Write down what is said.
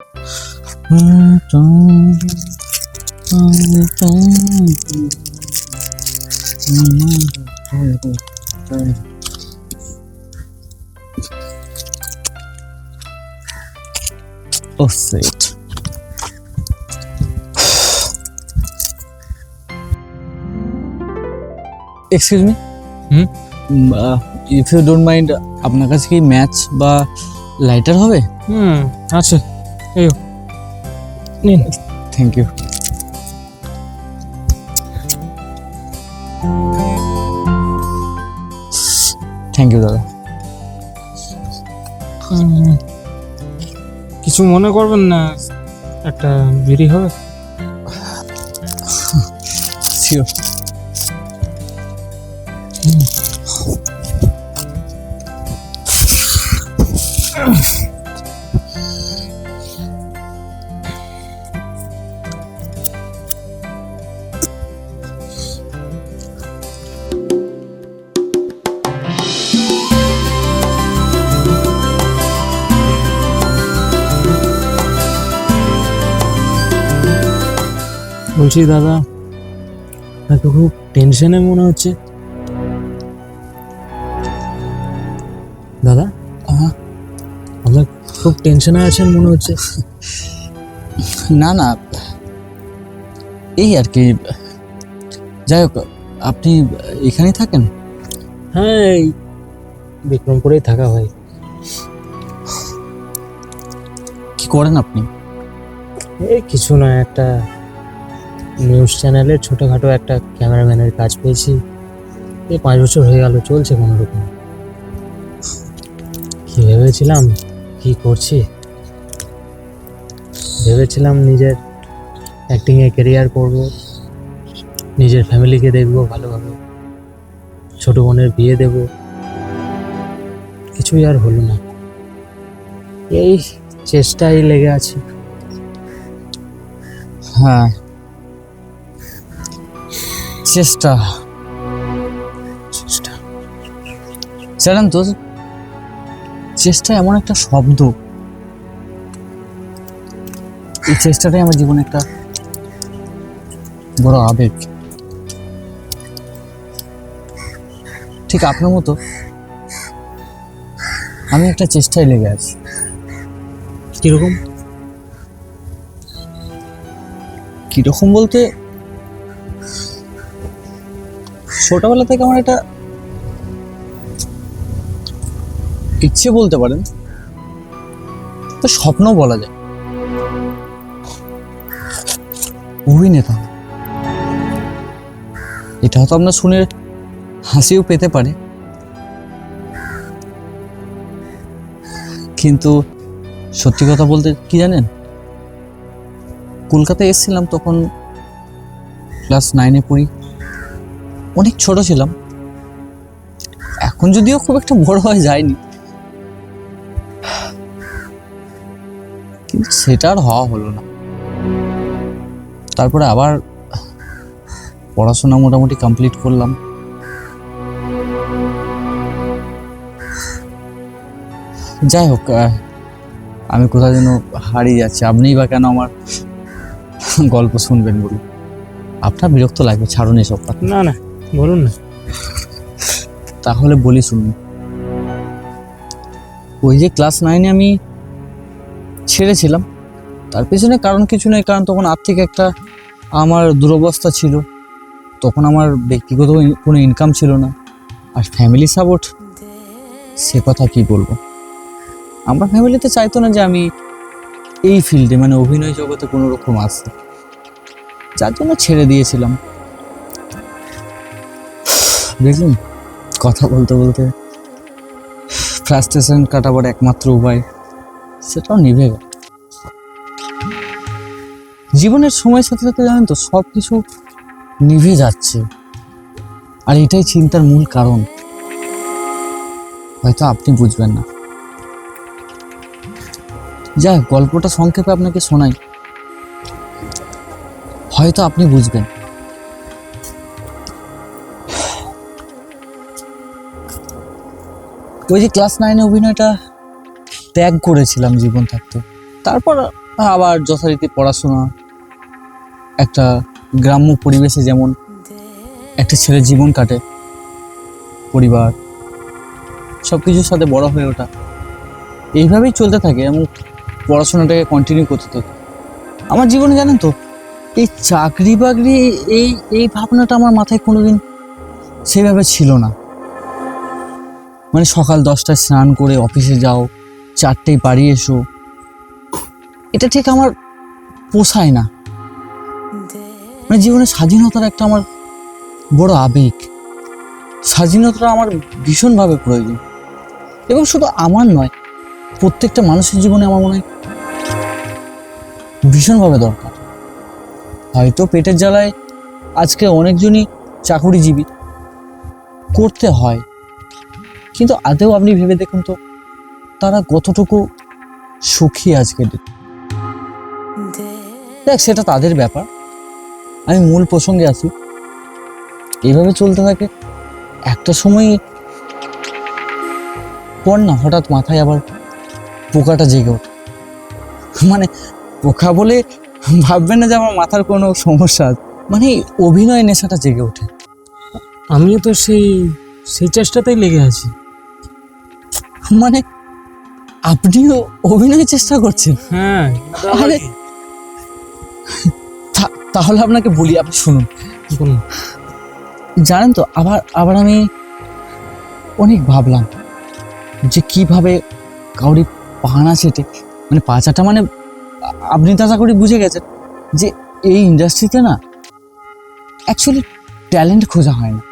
Oh, shit. Excuse me? If you don't mind, আপনার কাছে কি ম্যাচ বা লাইটার হবে? আছে, এই নিন। Thank you. থ্যাংক ইউ দাদা। কিছু মনে করবেন না, একটা বিড়ি হবে? শিওর। বলছি দাদা, আপনাকে খুব টেনশনে মনে হচ্ছে। দাদা, আপনার খুব টেনশনে আছেন মনে হচ্ছে। না না, এই আর কি। যাই হোক, আপনি এখানেই থাকেন? হ্যাঁ, এই বিক্রমপুরেই থাকা হয়। কি করেন আপনি? এই কিছু না, একটা নিউজ চ্যানেলে ছোটোখাটো একটা ক্যামেরাম্যানের কাজ পেয়েছি। এই 5 বছর হয়ে গেল, চলছে কোনো রকম। কি ভেবেছিলাম, কি করছি, ভেবেছিলাম নিজের অ্যাক্টিংয়ে ক্যারিয়ার করব, নিজের ফ্যামিলিকে দেখবো ভালোভাবে, ছোট বোনের বিয়ে দেব। কিছুই আর হলো না, এই চেষ্টাই লেগে আছি। হ্যাঁ, চেষ্টা। জানেন তো, চেষ্টা এমন একটা শব্দ, এই চেষ্টাটাই আমার জীবনে একটা বড় আবেগ। ঠিক আপনার মতো আমি একটা চেষ্টায় লেগে আছি। কিরকম? কিরকম বলতে, ছোটবেলা থেকে আমার একটা ইচ্ছে বলতে পারেন, তো স্বপ্ন বলা যায়, অভিনেতা। এটা হয়তো আপনার শুনে হাসিও পেতে পারে, কিন্তু সত্যি কথা বলতে কি জানেন, কলকাতায় এসেছিলাম তখন ক্লাস 9-এ পড়ি, অনেক ছোট ছিলাম। এখন যদিও খুব একটা বড় হয়ে যায়নি, কিন্তু সেটা আর হওয়া হলো না। তারপরে আবার পড়াশোনা মোটামুটি কমপ্লিট করলাম। যাই হোক, আমি কোথাও যেন হারিয়ে যাচ্ছি। আপনিই বা কেন আমার গল্প শুনবেন বলুন? আপনার বিরক্ত লাগবে, ছাড়ুন এসব কথা। না না, বলুন না। তাহলে বলি শুনুন। ওই যে ক্লাস 9-এ আমি ছেড়েছিলাম, তার পেছনে কারণ কিছু নেই, কারণ তখন আর্থিক একটা আমার দুরবস্থা ছিল। তখন আমার ব্যক্তিগত কোনো ইনকাম ছিল না, আর ফ্যামিলি সাপোর্ট সে কথা কি বলবো। আমরা ফ্যামিলিতে চাইতো না যে আমি এই ফিল্ডে মানে অভিনয় জগতে কোনো রকম আসি, যার জন্য ছেড়ে দিয়েছিলাম। দেখুন, কথা বলতে বলতে ফ্রাস্ট্রেশন কাটাবার একমাত্র উপায় সেটাও নিভে গেল। জীবনের সময়ের সাথে সাথে জানেন তো, সব কিছু নিভে যাচ্ছে, আর এটাই চিন্তার মূল কারণ। হয়তো আপনি বুঝবেন না। যাই, গল্পটা সংক্ষেপে আপনাকে শোনাই, হয়তো আপনি বুঝবেন। ওই যে ক্লাস 9-এ অভিনয়টা ত্যাগ করেছিলাম জীবন থাকতে, তারপর আবার যথারীতি পড়াশোনা, একটা গ্রাম্য পরিবেশে যেমন একটা ছেলের জীবন কাটে, পরিবার, সব কিছুর সাথে বড় হয়ে ওঠা, এইভাবেই চলতে থাকে এবং পড়াশোনাটাকে কন্টিনিউ করতে থাকে। আমার জীবনে জানেন তো, এই চাকরি বাকরি এই এই ভাবনাটা আমার মাথায় কোনোদিন সেভাবে ছিল না। মানে সকাল 10টায় স্নান করে অফিসে যাও, 4টেয় বাড়ি এসো, এটা ঠিক আমার পোষায় না। মানে জীবনে স্বাধীনতার একটা আমার বড় আবেগ, স্বাধীনতাটা আমার ভীষণভাবে প্রয়োজন এবং শুধু আমার নয়, প্রত্যেকটা মানুষের জীবনে আমার মনে হয় ভীষণভাবে দরকার। হয়তো পেটের জ্বালায় আজকে অনেকজনই চাকুরিজীবী করতে হয়, কিন্তু আদৌ আপনি ভেবে দেখুন তো তারা কতটুকু সুখী আজকে। দেখ, সেটা তাদের ব্যাপার, আমি মূল প্রসঙ্গে আসি। এইভাবে চলতে থাকে, একটা সময় পর না হঠাৎ মাথায় আবার পোকাটা জেগে ওঠে। মানে পোকা বলে ভাববেন না যে আমার মাথার কোনো সমস্যা আছে, মানে অভিনয় নেশাটা জেগে ওঠে। আমিও তো সেই সেই চেষ্টাতেই লেগে আছি। মানে আপনিও অভিনয়ের চেষ্টা করছেন? হ্যাঁ, আরে তাহলে আপনাকে বলি, আপনি শুনুন। বলুন। জানেন তো, আবার আবার আমি অনেক ভাবলাম যে কিভাবে কাউরি পানা চেটে, মানে পাচাটা, মানে আপনি তো আশা করি বুঝে গেছেন যে এই ইন্ডাস্ট্রিতে না অ্যাকচুয়ালি ট্যালেন্ট খোঁজা হয় না,